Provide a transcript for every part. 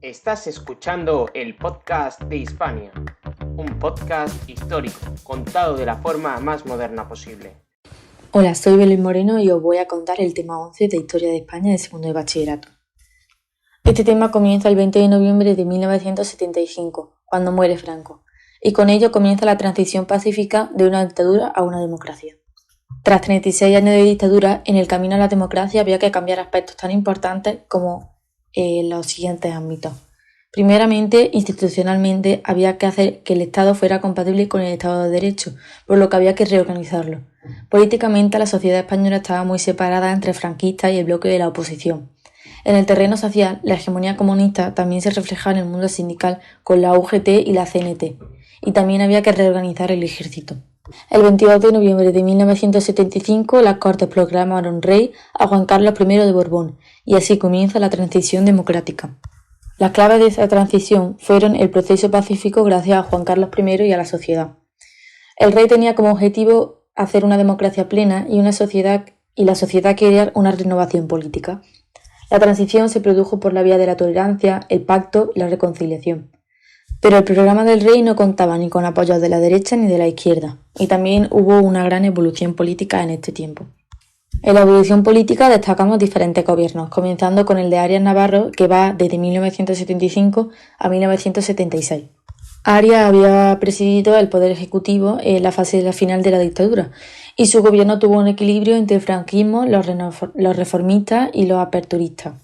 Estás escuchando el podcast de Hispania, un podcast histórico contado de la forma más moderna posible. Hola, soy Belén Moreno y os voy a contar el tema 11 de Historia de España de segundo de bachillerato. Este tema comienza el 20 de noviembre de 1975, cuando muere Franco, y con ello comienza la transición pacífica de una dictadura a una democracia. Tras 36 años de dictadura, en el camino a la democracia había que cambiar aspectos tan importantes como los siguientes ámbitos. Primeramente, institucionalmente, había que hacer que el Estado fuera compatible con el Estado de Derecho, por lo que había que reorganizarlo. Políticamente, la sociedad española estaba muy separada entre franquistas y el bloque de la oposición. En el terreno social, la hegemonía comunista también se reflejaba en el mundo sindical con la UGT y la CNT, y también había que reorganizar el ejército. El 22 de noviembre de 1975, las Cortes proclamaron rey a Juan Carlos I de Borbón, y así comienza la transición democrática. Las claves de esa transición fueron el proceso pacífico gracias a Juan Carlos I y a la sociedad. El rey tenía como objetivo hacer una democracia plena y la sociedad quería una renovación política. La transición se produjo por la vía de la tolerancia, el pacto y la reconciliación. Pero el programa del rey no contaba ni con apoyos de la derecha ni de la izquierda, y también hubo una gran evolución política en este tiempo. En la evolución política destacamos diferentes gobiernos, comenzando con el de Arias Navarro, que va desde 1975 a 1976. Arias había presidido el Poder Ejecutivo en la fase final de la dictadura, y su gobierno tuvo un equilibrio entre el franquismo, los reformistas y los aperturistas.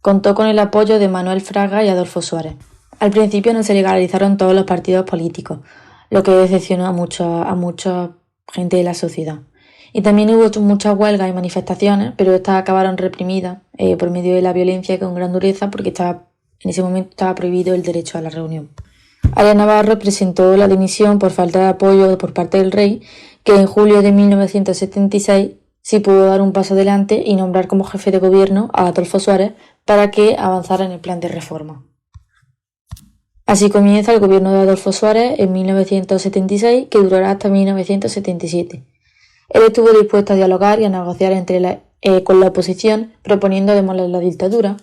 Contó con el apoyo de Manuel Fraga y Adolfo Suárez. Al principio no se legalizaron todos los partidos políticos, lo que decepcionó a mucha gente de la sociedad. Y también hubo muchas huelgas y manifestaciones, pero estas acabaron reprimidas por medio de la violencia con gran dureza porque en ese momento estaba prohibido el derecho a la reunión. Arias Navarro presentó la dimisión por falta de apoyo por parte del rey, que en julio de 1976 sí pudo dar un paso adelante y nombrar como jefe de gobierno a Adolfo Suárez para que avanzara en el plan de reforma. Así comienza el gobierno de Adolfo Suárez en 1976, que durará hasta 1977. Él estuvo dispuesto a dialogar y a negociar con la oposición, proponiendo demoler la dictadura.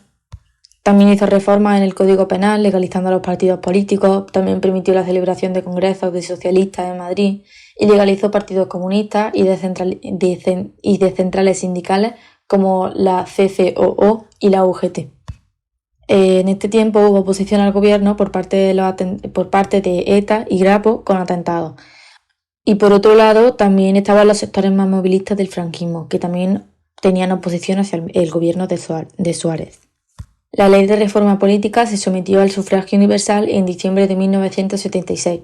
También hizo reformas en el Código Penal, legalizando los partidos políticos, también permitió la celebración de congresos de socialistas en Madrid y legalizó partidos comunistas y de centrales sindicales como la CCOO y la UGT. En este tiempo hubo oposición al gobierno por parte de ETA y Grapo con atentados. Y por otro lado, también estaban los sectores más movilistas del franquismo, que también tenían oposición hacia el gobierno de Suárez. La ley de reforma política se sometió al sufragio universal en diciembre de 1976.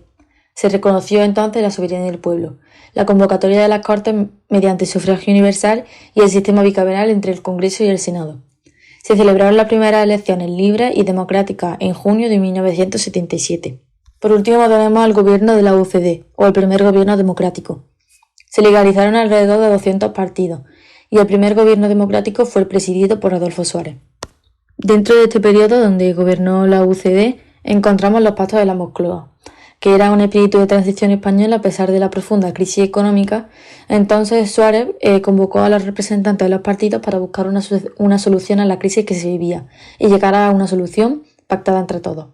Se reconoció entonces la soberanía del pueblo, la convocatoria de las Cortes mediante sufragio universal y el sistema bicameral entre el Congreso y el Senado. Se celebraron las primeras elecciones libres y democráticas en junio de 1977. Por último tenemos el gobierno de la UCD, o el primer gobierno democrático. Se legalizaron alrededor de 200 partidos, y el primer gobierno democrático fue presidido por Adolfo Suárez. Dentro de este periodo donde gobernó la UCD, encontramos los pactos de la Moncloa, que era un espíritu de transición española a pesar de la profunda crisis económica. Entonces Suárez convocó a los representantes de los partidos para buscar una solución a la crisis que se vivía y llegar a una solución pactada entre todos.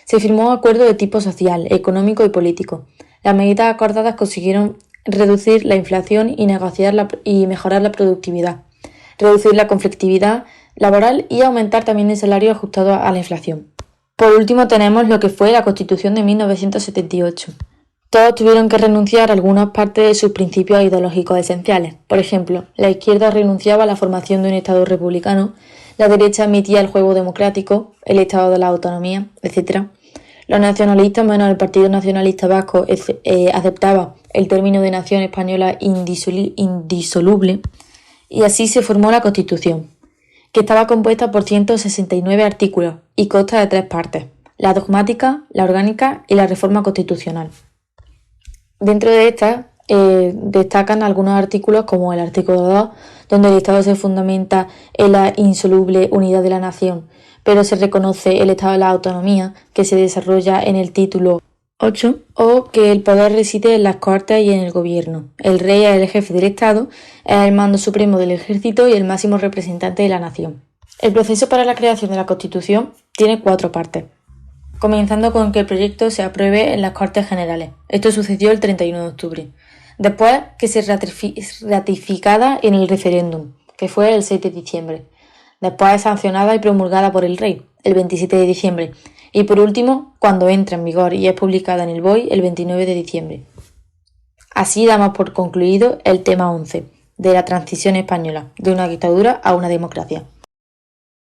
Se firmó un acuerdo de tipo social, económico y político. Las medidas acordadas consiguieron reducir la inflación y mejorar la productividad, reducir la conflictividad laboral y aumentar también el salario ajustado a la inflación. Por último tenemos lo que fue la Constitución de 1978. Todos tuvieron que renunciar a algunas partes de sus principios ideológicos esenciales. Por ejemplo, la izquierda renunciaba a la formación de un Estado republicano, la derecha admitía el juego democrático, el Estado de la autonomía, etc. Los nacionalistas, menos el Partido Nacionalista Vasco, aceptaba el término de nación española indisoluble, y así se formó la Constitución, que estaba compuesta por 169 artículos y consta de 3 partes: la dogmática, la orgánica y la reforma constitucional. Dentro de estas destacan algunos artículos como el artículo 2, donde el Estado se fundamenta en la insoluble unidad de la nación, pero se reconoce el Estado de la autonomía, que se desarrolla en el título 8, o que el poder reside en las Cortes y en el gobierno. El rey es el jefe del Estado, es el mando supremo del ejército y el máximo representante de la nación. El proceso para la creación de la Constitución Tiene 4 partes, comenzando con que el proyecto se apruebe en las Cortes Generales. Esto sucedió el 31 de octubre. Después, que se ratificara en el referéndum, que fue el 6 de diciembre. Después, sancionada y promulgada por el rey, el 27 de diciembre. Y por último, cuando entra en vigor y es publicada en el BOE, el 29 de diciembre. Así damos por concluido el tema 11, de la transición española, de una dictadura a una democracia.